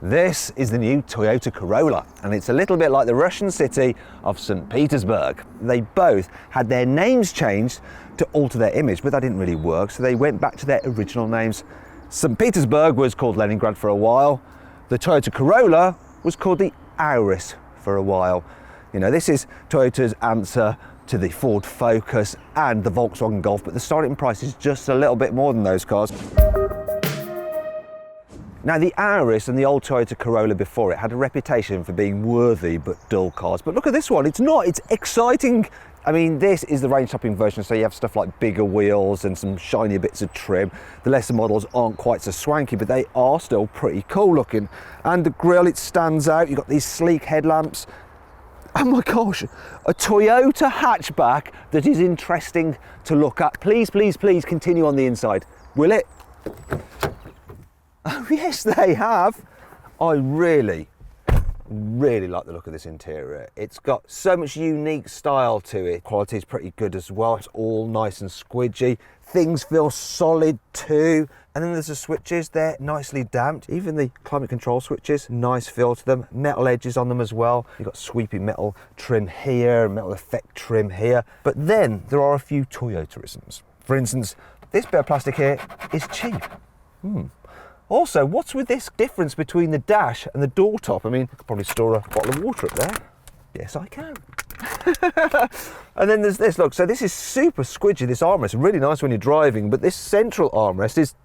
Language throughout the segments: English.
This is the new Toyota Corolla, and it's a little bit like the Russian city of St. Petersburg. They both had their names changed to alter their image, but that didn't really work, so they went back to their original names. St. Petersburg was called Leningrad for a while. The Toyota Corolla was called the Auris for a while. You know, this is Toyota's answer to the Ford Focus and the Volkswagen Golf, but the starting price is just a little bit more than those cars. Now, the Auris and the old Toyota Corolla before it had a reputation for being worthy but dull cars. But look at this one, it's not, it's exciting. I mean, this is the range-topping version, so you have stuff like bigger wheels and some shinier bits of trim. The lesser models aren't quite so swanky, but they are still pretty cool looking. And the grille, it stands out. You've got these sleek headlamps. Oh my gosh, a Toyota hatchback that is interesting to look at. Please, please, please continue on the inside. Will it? Oh yes, they have. I really like the look of this interior. It's got so much unique style to it. Quality is pretty good as well. It's all nice and squidgy. Things feel solid too. And then there's the switches, they're nicely damped. Even the climate control switches, nice feel to them. Metal edges on them as well. You've got sweepy metal trim here, metal effect trim here. But then there are a few Toyotaisms. For instance, this bit of plastic here is cheap. Also, what's with this difference between the dash and the door top? I mean, I could probably store a bottle of water up there. Yes, I can. And then there's this, look, so this is super squidgy, this armrest, really nice when you're driving, but this central armrest is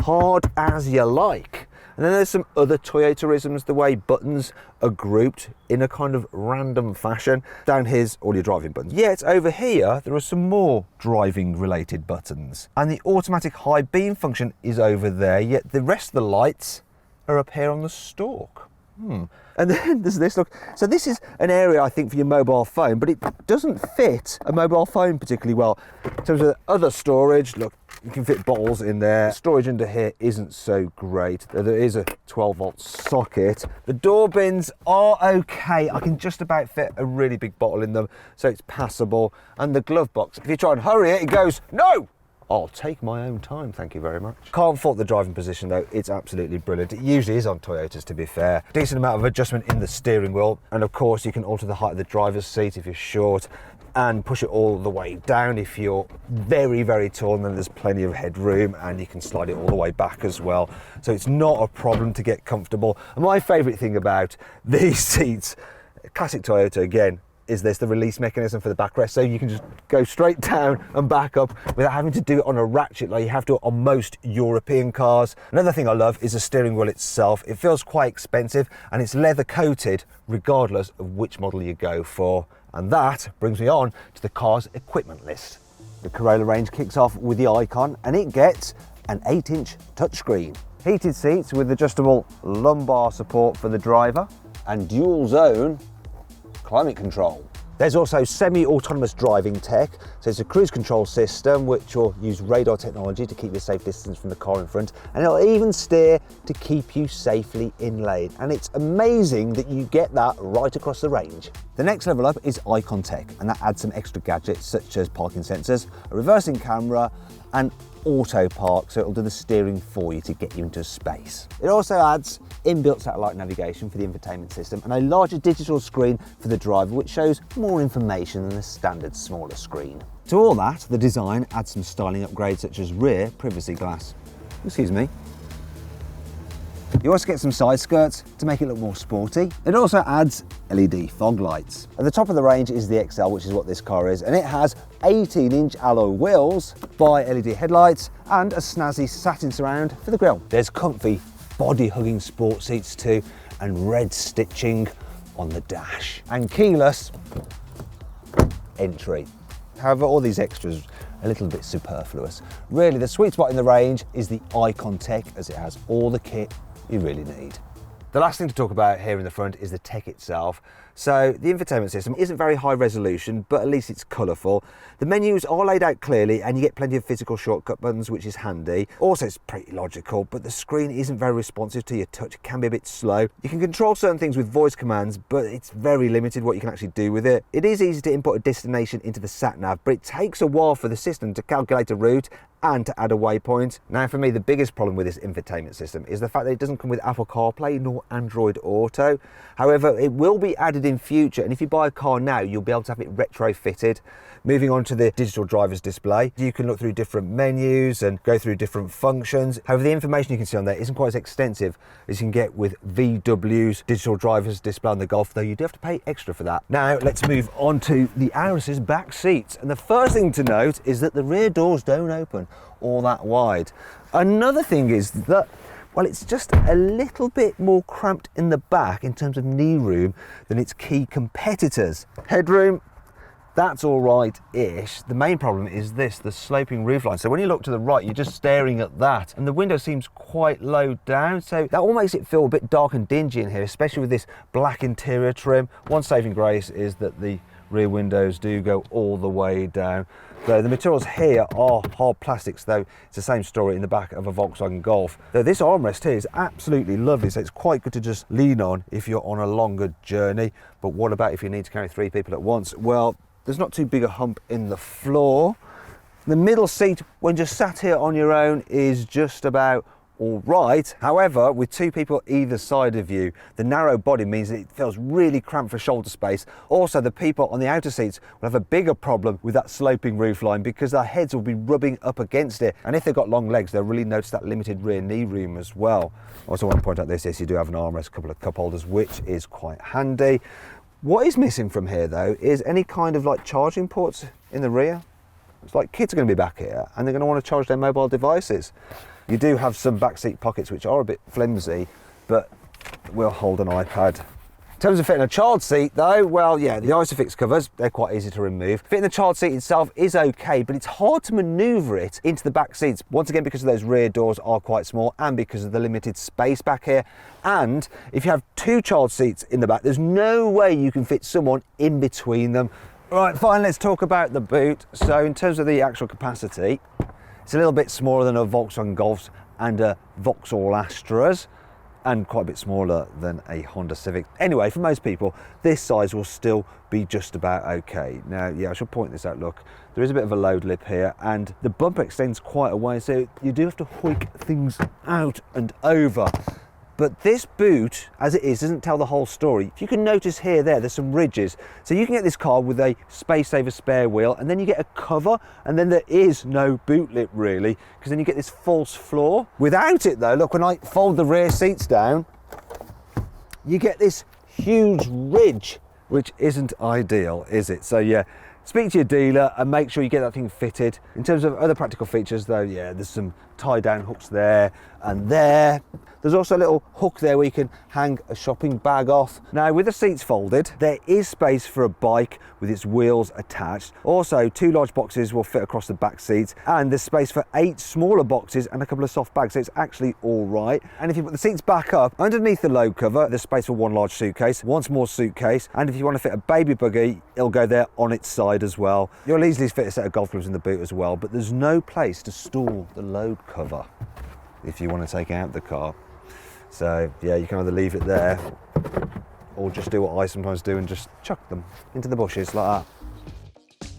hard as you like. And then there's some other Toyotaisms, the way buttons are grouped in a kind of random fashion. Down here's all your driving buttons. Yet over here, there are some more driving related buttons. And the automatic high beam function is over there, yet the rest of the lights are up here on the stalk. And then there's this, look, so this is an area I think for your mobile phone, but it doesn't fit a mobile phone particularly well. In terms of other storage, look, you can fit bottles in there. Storage under here isn't so great. There is a 12-volt socket. The door bins are okay. I can just about fit a really big bottle in them, so it's passable. And the glove box, if you try and hurry it, it goes, no! I'll take my own time, thank you very much. Can't fault the driving position though, it's absolutely brilliant. It usually is on Toyotas, to be fair. Decent amount of adjustment in the steering wheel, and of course you can alter the height of the driver's seat if you're short, and push it all the way down if you're very, very tall, and then there's plenty of headroom, and you can slide it all the way back as well. So it's not a problem to get comfortable. And my favourite thing about these seats, classic Toyota again, is this, the release mechanism for the backrest, so you can just go straight down and back up without having to do it on a ratchet like you have to on most European cars. Another thing I love is the steering wheel itself. It feels quite expensive and it's leather coated regardless of which model you go for. And that brings me on to the car's equipment list. The Corolla range kicks off with the Icon, and it gets an 8-inch touchscreen, heated seats with adjustable lumbar support for the driver, and dual zone climate control. There's also semi-autonomous driving tech, so it's a cruise control system which will use radar technology to keep you a safe distance from the car in front, and it'll even steer to keep you safely in lane. And it's amazing that you get that right across the range. The next level up is Icon tech, and that adds some extra gadgets such as parking sensors, a reversing camera, and auto park, so it'll do the steering for you to get you into space. It also adds inbuilt satellite navigation for the infotainment system and a larger digital screen for the driver, which shows more information than the standard smaller screen. To all that, the design adds some styling upgrades such as rear privacy glass. Excuse me. You also get some side skirts to make it look more sporty. It also adds LED fog lights. At the top of the range is the XL, which is what this car is, and it has 18-inch alloy wheels, bi-LED headlights, and a snazzy satin surround for the grille. There's comfy, body-hugging sport seats too, and red stitching on the dash. And keyless entry. However, all these extras are a little bit superfluous. Really, the sweet spot in the range is the Icon tech, as it has all the kit you really need. The last thing to talk about here in the front is the tech itself. So the infotainment system isn't very high resolution, but at least it's colourful. The menus are laid out clearly and you get plenty of physical shortcut buttons, which is handy. Also, it's pretty logical, but the screen isn't very responsive to your touch. It can be a bit slow. You can control certain things with voice commands, but it's very limited what you can actually do with it. It is easy to input a destination into the sat-nav, but it takes a while for the system to calculate a route and to add a waypoint. Now for me, the biggest problem with this infotainment system is the fact that it doesn't come with Apple CarPlay nor Android Auto. However, it will be added in future, and if you buy a car now, you'll be able to have it retrofitted. Moving on to the digital driver's display, you can look through different menus and go through different functions. However, the information you can see on there isn't quite as extensive as you can get with VW's digital driver's display on the Golf, though you do have to pay extra for that. Now let's move on to the Auris's back seats. And the first thing to note is that the rear doors don't open all that wide. Another thing is that, well, it's just a little bit more cramped in the back in terms of knee room than its key competitors. Headroom, that's all right-ish. The main problem is this, the sloping roofline. So when you look to the right, you're just staring at that, and the window seems quite low down, so that all makes it feel a bit dark and dingy in here, especially with this black interior trim. One saving grace is that the rear windows do go all the way down. So the materials here are hard plastics, though it's the same story in the back of a Volkswagen Golf. Though this armrest here is absolutely lovely, so it's quite good to just lean on if you're on a longer journey. But what about if you need to carry 3 people at once? Well, there's not too big a hump in the floor. The middle seat, when just sat here on your own, is just about all right. However, with 2 people either side of you, the narrow body means that it feels really cramped for shoulder space. Also, the people on the outer seats will have a bigger problem with that sloping roofline because their heads will be rubbing up against it. And if they've got long legs, they'll really notice that limited rear knee room as well. Also want to point out this, yes, you do have an armrest, a couple of cup holders, which is quite handy. What is missing from here though is any kind of like charging ports in the rear. It's like kids are going to be back here and they're going to want to charge their mobile devices. You do have some backseat pockets which are a bit flimsy, but will hold an iPad. In terms of fitting a child seat though, well, yeah, the Isofix covers, they're quite easy to remove. Fitting the child seat itself is okay, but it's hard to maneuver it into the back seats. Once again, because those rear doors are quite small and because of the limited space back here. And if you have 2 child seats in the back, there's no way you can fit someone in between them. Right, fine, let's talk about the boot. So in terms of the actual capacity, it's a little bit smaller than a Volkswagen Golf's and a Vauxhall Astra's, and quite a bit smaller than a Honda Civic. Anyway, for most people, this size will still be just about okay. Now, yeah, I should point this out, look, there is a bit of a load lip here, and the bumper extends quite a way, so you do have to hoik things out and over. But this boot, as it is, doesn't tell the whole story. If you can notice here, there's some ridges. So you can get this car with a space saver spare wheel, and then you get a cover, and then there is no boot lip really, because then you get this false floor. Without it though, look, when I fold the rear seats down, you get this huge ridge, which isn't ideal, is it? So yeah, speak to your dealer and make sure you get that thing fitted. In terms of other practical features though, yeah, there's some tie down hooks there and there. There's also a little hook there where you can hang a shopping bag off. Now, with the seats folded, there is space for a bike with its wheels attached. Also, 2 large boxes will fit across the back seats, and there's space for 8 smaller boxes and a couple of soft bags, so it's actually all right. And if you put the seats back up, underneath the load cover, there's space for 1 large suitcase, 1 small suitcase, and if you want to fit a baby buggy, it'll go there on its side as well. You'll easily fit a set of golf clubs in the boot as well, but there's no place to store the load cover if you want to take out the car. So yeah, you can either leave it there or just do what I sometimes do and just chuck them into the bushes like that.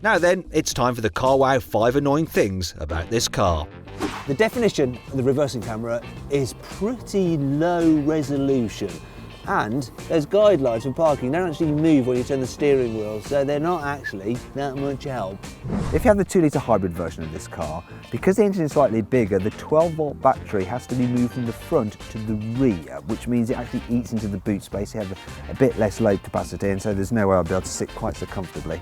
Now then, it's time for the CarWow 5 annoying things about this car. The definition of the reversing camera is pretty low resolution, and those guidelines for parking don't actually move when you turn the steering wheel, so they're not actually that much help. If you have the 2-litre hybrid version of this car, because the engine is slightly bigger, the 12-volt battery has to be moved from the front to the rear, which means it actually eats into the boot space. You have a bit less load capacity, and so there's no way I'll be able to sit quite so comfortably.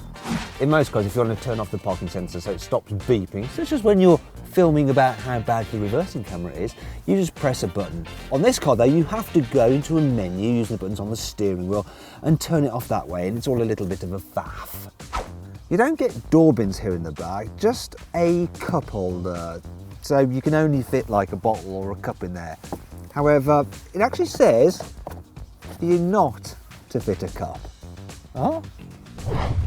In most cars, if you want to turn off the parking sensor so it stops beeping, such as when you're filming about how bad the reversing camera is, you just press a button. On this car though, you have to go into a menu using the buttons on the steering wheel and turn it off that way, and it's all a little bit of a faff. You don't get door bins here in the back, just a cup holder, so you can only fit like a bottle or a cup in there. However, it actually says for you not to fit a cup. Huh?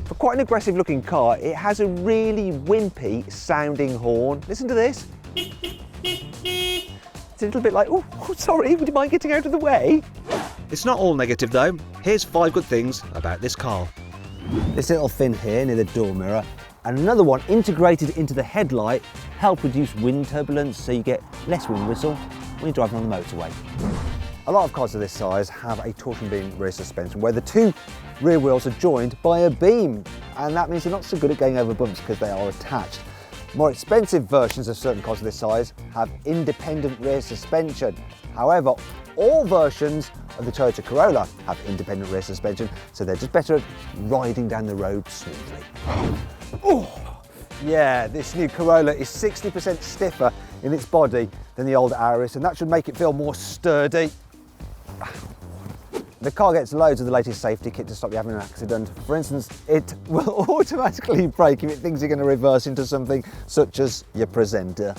For quite an aggressive looking car, it has a really wimpy sounding horn. Listen to this. It's a little bit like, oh, sorry, would you mind getting out of the way? It's not all negative though. Here's 5 good things about this car. This little fin here near the door mirror, and another one integrated into the headlight help reduce wind turbulence so you get less wind whistle when you're driving on the motorway. A lot of cars of this size have a torsion beam rear suspension where the two rear wheels are joined by a beam, and that means they're not so good at going over bumps because they are attached. More expensive versions of certain cars of this size have independent rear suspension. However, all versions of the Toyota Corolla have independent rear suspension, so they're just better at riding down the road smoothly. Oh, yeah, this new Corolla is 60% stiffer in its body than the old Auris, and that should make it feel more sturdy. The car gets loads of the latest safety kit to stop you having an accident. For instance, it will automatically brake if it thinks you're going to reverse into something such as your presenter.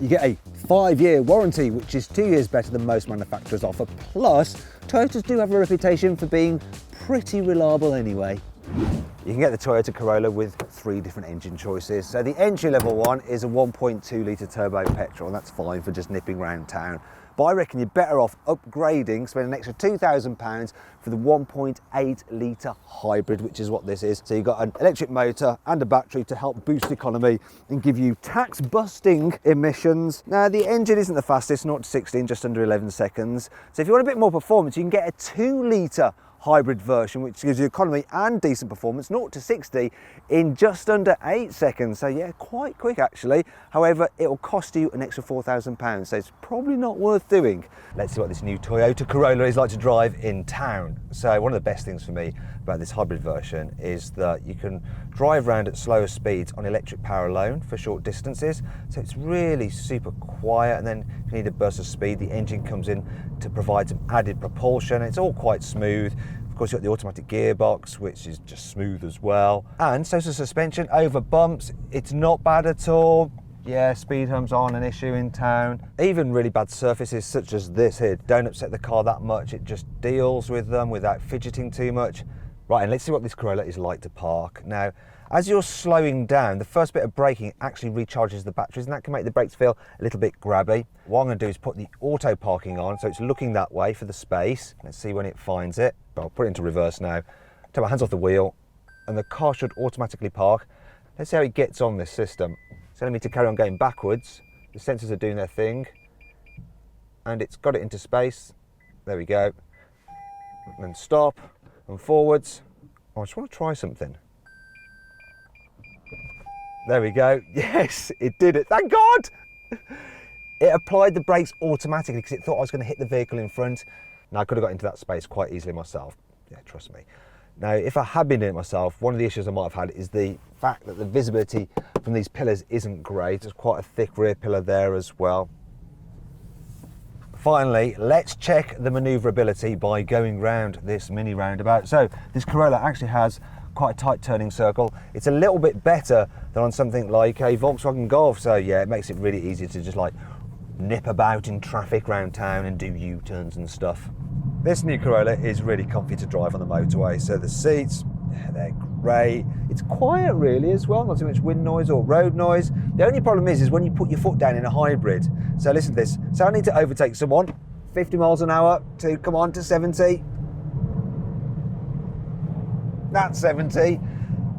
You get a 5-year warranty, which is 2 years better than most manufacturers offer. Plus, Toyotas do have a reputation for being pretty reliable anyway. You can get the Toyota Corolla with 3 different engine choices. So the entry level one is a 1.2 litre turbo petrol, and that's fine for just nipping around town. But I reckon you're better off upgrading, spending an extra £2,000 for the 1.8 litre hybrid, which is what this is. So you've got an electric motor and a battery to help boost economy and give you tax-busting emissions. Now, the engine isn't the fastest, 0 to 60 in just under 11 seconds. So if you want a bit more performance, you can get a 2 litre hybrid version, which gives you economy and decent performance, 0 to 60 in just under 8 seconds. So yeah, quite quick actually. However, it will cost you an extra £4,000, so it's probably not worth doing. Let's see what this new Toyota Corolla is like to drive in town. So one of the best things for me about this hybrid version is that you can drive around at slower speeds on electric power alone for short distances. So it's really super quiet, and then if you need a burst of speed, the engine comes in to provide some added propulsion. It's all quite smooth. Of course, you've got the automatic gearbox, which is just smooth as well. And so is the suspension over bumps. It's not bad at all. Yeah, speed humps aren't an issue in town. Even really bad surfaces such as this here don't upset the car that much. It just deals with them without fidgeting too much. Right, and let's see what this Corolla is like to park. Now, as you're slowing down, the first bit of braking actually recharges the batteries, and that can make the brakes feel a little bit grabby. What I'm going to do is put the auto parking on, so it's looking that way for the space. Let's see when it finds it. I'll put it into reverse now. Take my hands off the wheel, and the car should automatically park. Let's see how it gets on this system. It's telling me to carry on going backwards. The sensors are doing their thing, and it's got it into space. There we go. And then stop, and forwards. Oh, I just want to try something. There we go. Yes, it did it. Thank God! It applied the brakes automatically because it thought I was going to hit the vehicle in front. Now, I could have got into that space quite easily myself. Yeah, trust me. Now, if I had been doing it myself, one of the issues I might have had is the fact that the visibility from these pillars isn't great. There's quite a thick rear pillar there as well. Finally, let's check the manoeuvrability by going round this mini roundabout. So, this Corolla actually has quite a tight turning circle. It's a little bit better than on something like a Volkswagen Golf. So yeah, it makes it really easy to just like nip about in traffic around town and do U-turns and stuff. This new Corolla is really comfy to drive on the motorway. So the seats, they're great. It's quiet really as well, not too much wind noise or road noise. The only problem is when you put your foot down in a hybrid. So listen to this. So I need to overtake someone, 50 miles an hour to come on to 70. That's 70.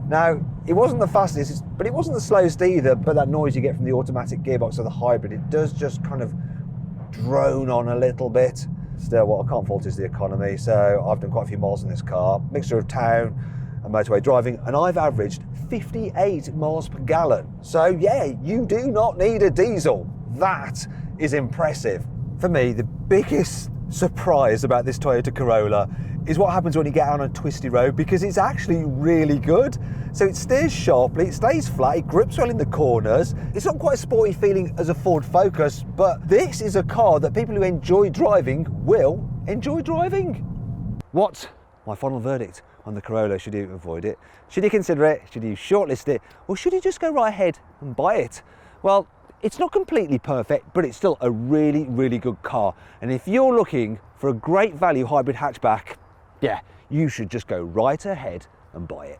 Now, it wasn't the fastest, but it wasn't the slowest either, but that noise you get from the automatic gearbox of the hybrid, it does just kind of drone on a little bit. Still, what I can't fault is the economy. So I've done quite a few miles in this car, mixture of town and motorway driving, and I've averaged 58 miles per gallon. So yeah, you do not need a diesel. That is impressive. For me, the biggest surprise about this Toyota Corolla is what happens when you get out on a twisty road, because it's actually really good. So it steers sharply, it stays flat, it grips well in the corners. It's not quite a sporty feeling as a Ford Focus, but this is a car that people who enjoy driving will enjoy driving. What's my final verdict on the Corolla? Should you avoid it? Should you consider it? Should you shortlist it? Or should you just go right ahead and buy it? Well, it's not completely perfect, but it's still a really, really good car. And if you're looking for a great value hybrid hatchback, yeah, you should just go right ahead and buy it.